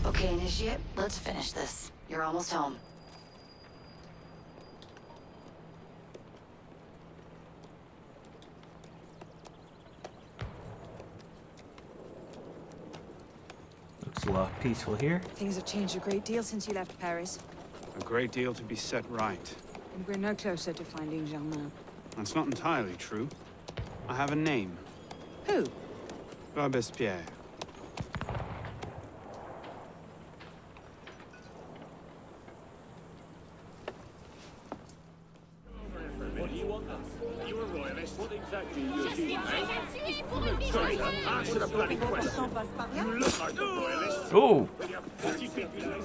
Okay, Initiate, let's finish this. You're almost home. Looks a lot peaceful here. Things have changed a great deal since you left Paris. A great deal to be set right. And we're no closer to finding Germain. That's not entirely true. I have a name. Who? Robespierre. What do you want? You're a royalist. What exactly are you accusing me? Sorry, answer the bloody question. You look like a royalist. Oh! What do you think you know?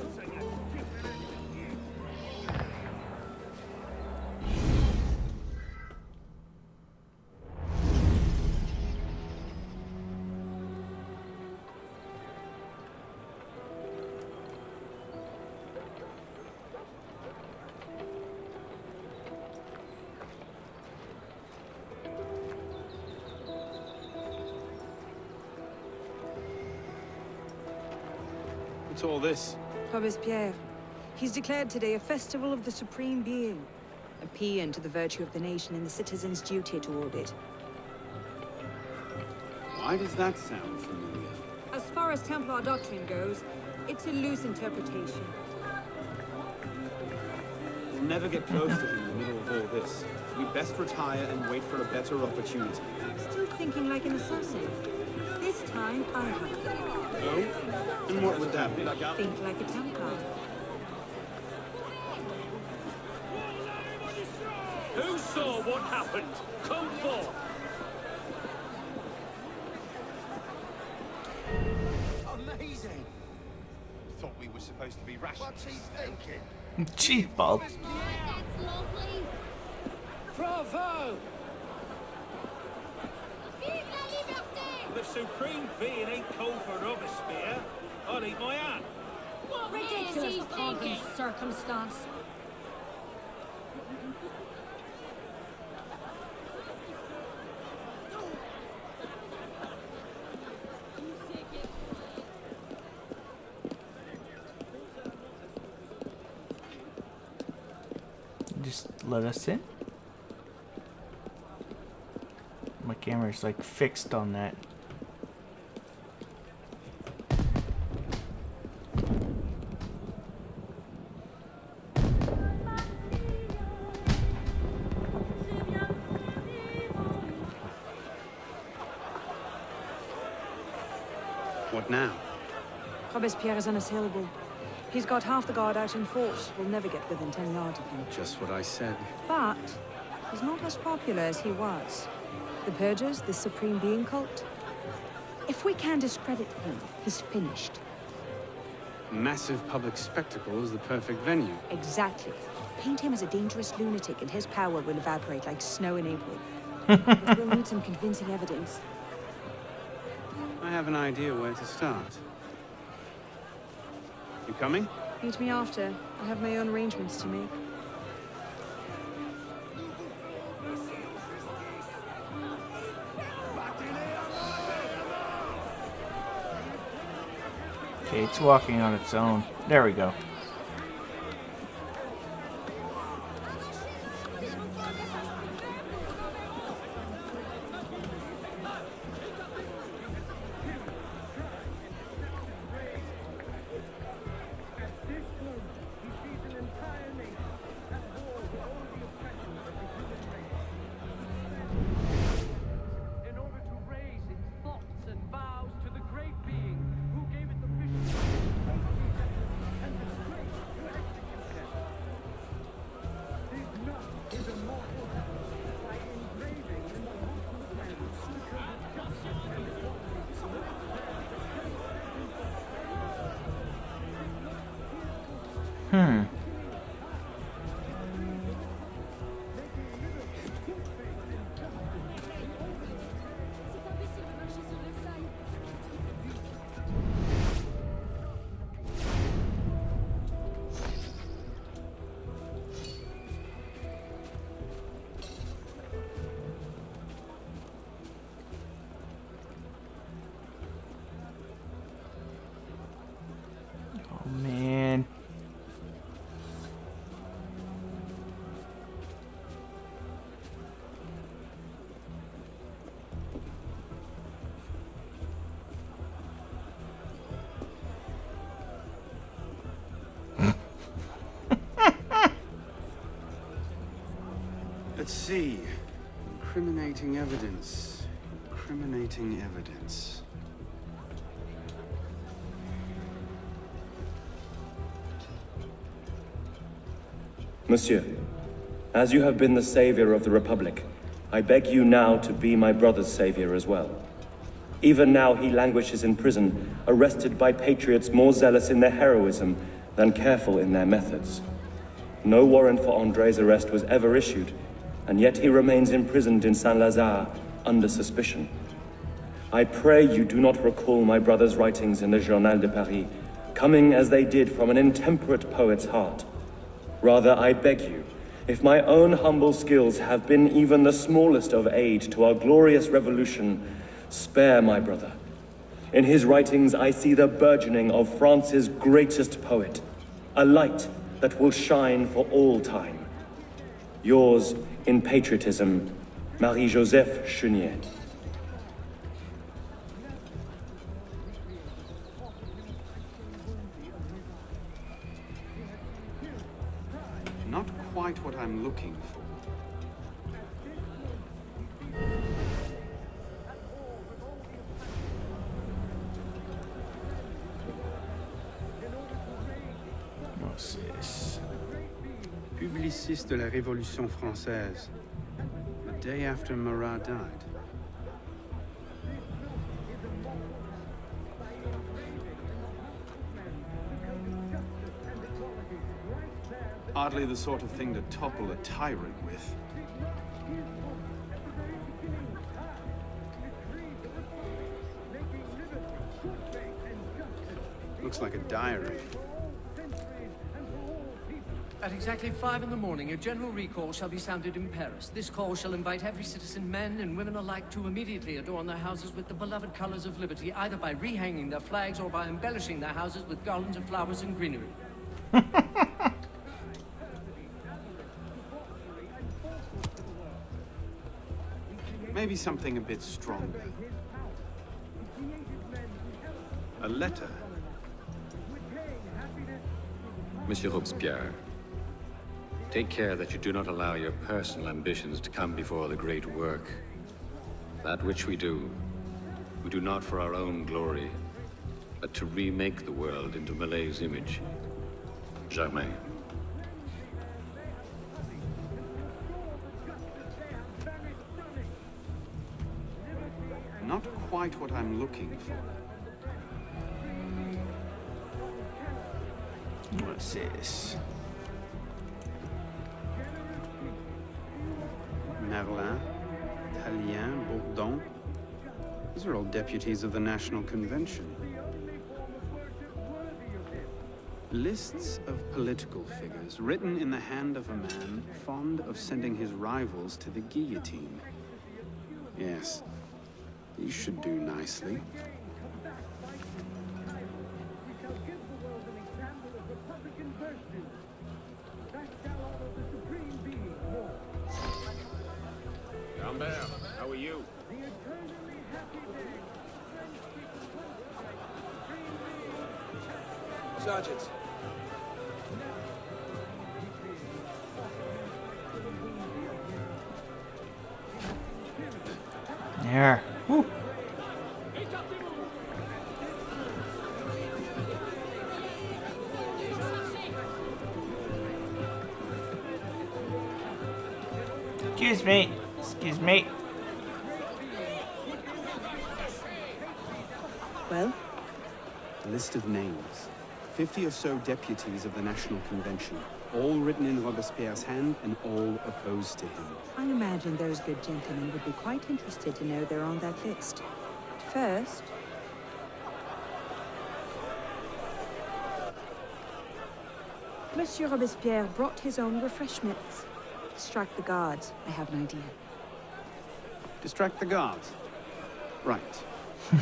What's all this? Robespierre. He's declared today a festival of the Supreme Being. A paean to the virtue of the nation and the citizen's duty toward it. Why does that sound familiar? As far as Templar doctrine goes, it's a loose interpretation. We'll never get close to him in the middle of all this. We best retire and wait for a better opportunity. Still thinking like an assassin. This time, I have to. Oh? And what would that be? Think like a Templar. Who saw what happened? Come forth. Amazing! Thought we were supposed to be rational. What's he thinking? Cheese ball. That's lovely. Bravo! Vive la liberté! The supreme being ain't called for Robespierre. I'll eat my hat. What Ridiculous is he pomp and thinking? circumstance. Just let us in. My camera's like fixed on that. What now? Robespierre is unassailable. He's got half the guard out in force. We'll never get within 10 yards of him. Just what I said. But he's not as popular as he was. The Purgers, the Supreme Being cult. If we can discredit him, he's finished. Massive public spectacle is the perfect venue. Exactly. Paint him as a dangerous lunatic and his power will evaporate like snow in April. But we'll need some convincing evidence. I have an idea where to start. You coming? Meet me after. I have my own arrangements to make. Okay, it's walking on its own. There we go. Let's see. Incriminating evidence. Incriminating evidence. Monsieur, as you have been the savior of the Republic, I beg you now to be my brother's savior as well. Even now he languishes in prison, arrested by patriots more zealous in their heroism than careful in their methods. No warrant for André's arrest was ever issued, and yet he remains imprisoned in Saint-Lazare under suspicion. I pray you do not recall my brother's writings in the Journal de Paris, coming as they did from an intemperate poet's heart. Rather, I beg you, if my own humble skills have been even the smallest of aid to our glorious revolution, spare my brother. In his writings, I see the burgeoning of France's greatest poet, a light that will shine for all time. Yours, in patriotism, Marie-Joseph Chenier. Not quite what I'm looking for. What's this? Publiciste de la Révolution française. The day after Marat died. Hardly the sort of thing to topple a tyrant with. Looks like a diary. At exactly 5 in the morning, a general recall shall be sounded in Paris. This call shall invite every citizen, men and women alike, to immediately adorn their houses with the beloved colors of liberty, either by rehanging their flags or by embellishing their houses with garlands of flowers and greenery. Maybe something a bit stronger. A letter. Monsieur Robespierre, take care that you do not allow your personal ambitions to come before the great work. That which we do not for our own glory, but to remake the world into Malay's image. Germain. Not quite what I'm looking for. What's this? Merlin, Tallien, Bourdon. These are all deputies of the National Convention. Lists of political figures written in the hand of a man fond of sending his rivals to the guillotine. Yes, these should do nicely. Lambert, how are you? Sergeant. There. Woo. Excuse me. Excuse me. Well? A list of names. 50 or so deputies of the National Convention. All written in Robespierre's hand and all opposed to him. I imagine those good gentlemen would be quite interested to know they're on that list. First... Monsieur Robespierre brought his own refreshments. Distract the guards. I have an idea. Distract the guards. Right.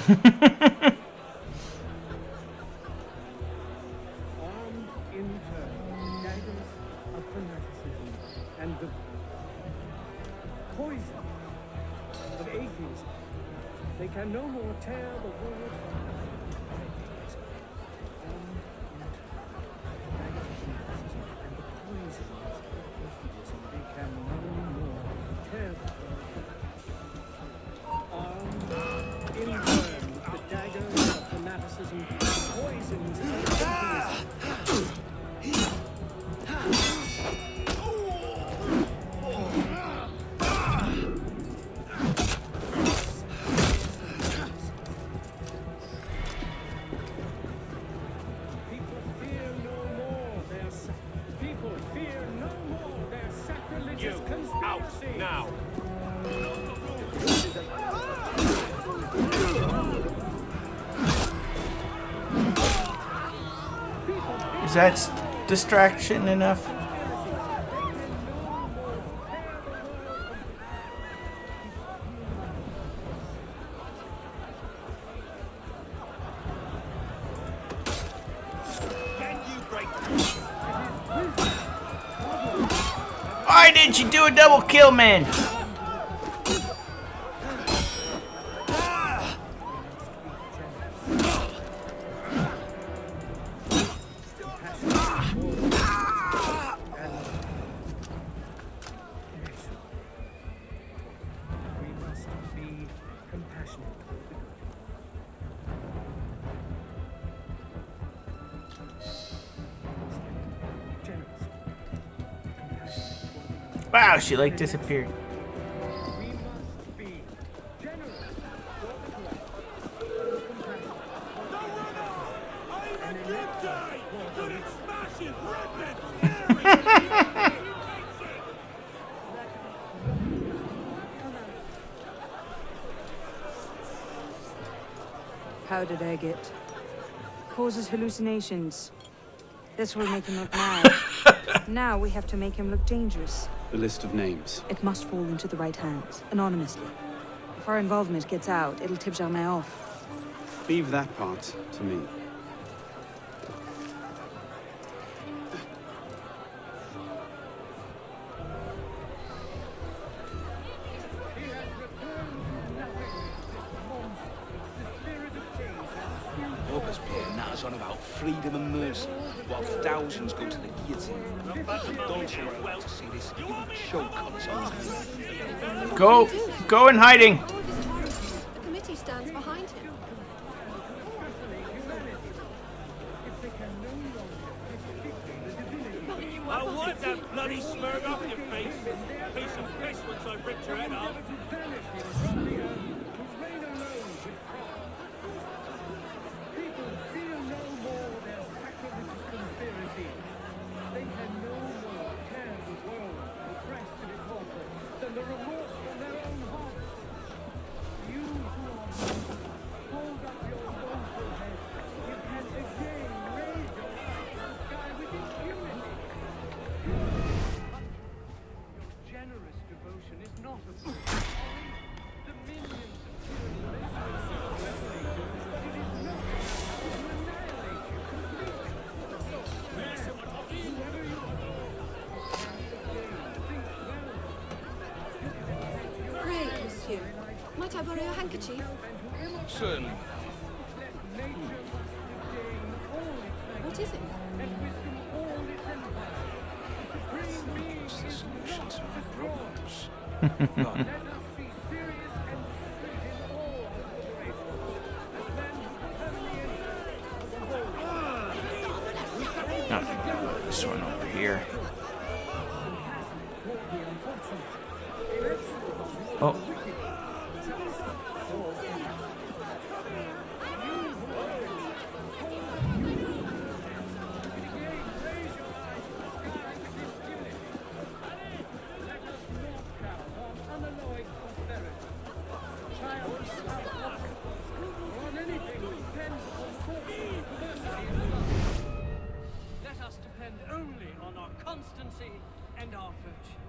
Armed in turn, guidance of fanaticism and the poison of atheism. They can no more tear the world from magnetism and the poisons of atheism. They can no more and poisons everything. Is that distraction enough? Why didn't you do a double kill, man? Wow, she like disappeared. How did I get? Causes hallucinations. This will make him look mad. Now we have to make him look dangerous. The list of names. It must fall into the right hands, anonymously. If our involvement gets out, it'll tip Germain off. Leave that part to me. Robespierre natters on about freedom and mercy, while thousands go to the guillotine. Don't you well to see this choke on his own? Go in hiding. The committee stands behind him. I'll wipe that bloody smirk off your face. Piece of piss once I've ripped your head off. Might I borrow your handkerchief? Certainly. What is it? It's the solution to my problems. This one over here. Oh. And our virtue.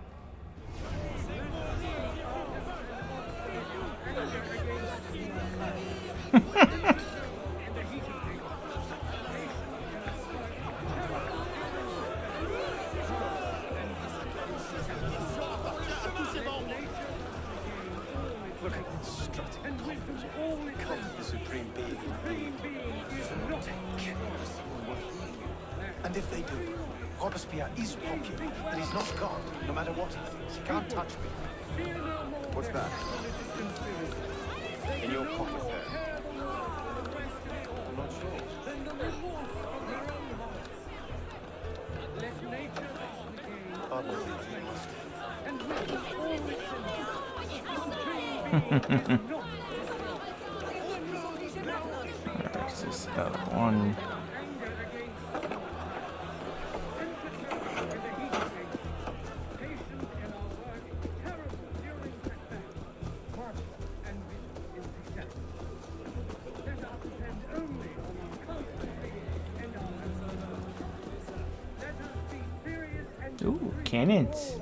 Look at this strutting and wisdom comes the supreme being. And if they do, Robespierre is popular, but he's not God, no matter what he thinks. He can't touch me. What's that? In your pocket there? I'm not sure. Where's this other one? Ooh, cannons.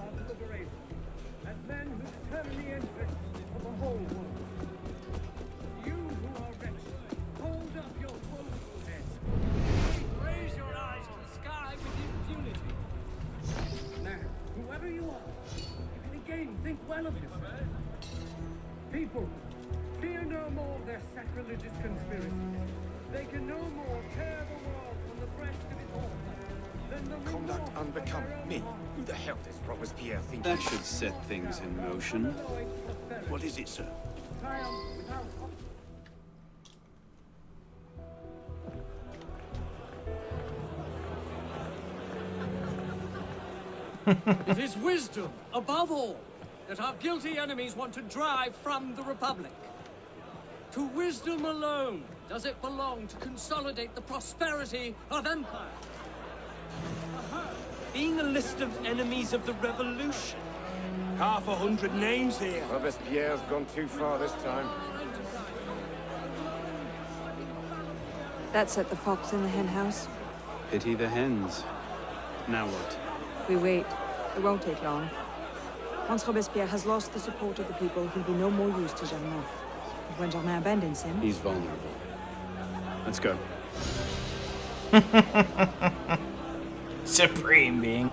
People, fear no more their sacrilegious conspiracies. They can no more tear the world from the breast of its author than the Conduct unbecoming me. Who the hell does Robespierre think? That should set things in motion. What is it, sir? It is wisdom, above all, that our guilty enemies want to drive from the Republic. To wisdom alone does it belong to consolidate the prosperity of empire. Being a list of enemies of the revolution. 100 names here. Robespierre's gone too far this time. That set the fox in the hen house. Pity the hens. Now what? We wait. It won't take long. Once Robespierre has lost the support of the people, he'll be no more use to Germain. And when Germain abandons him... He's vulnerable. Let's go. Supreme being.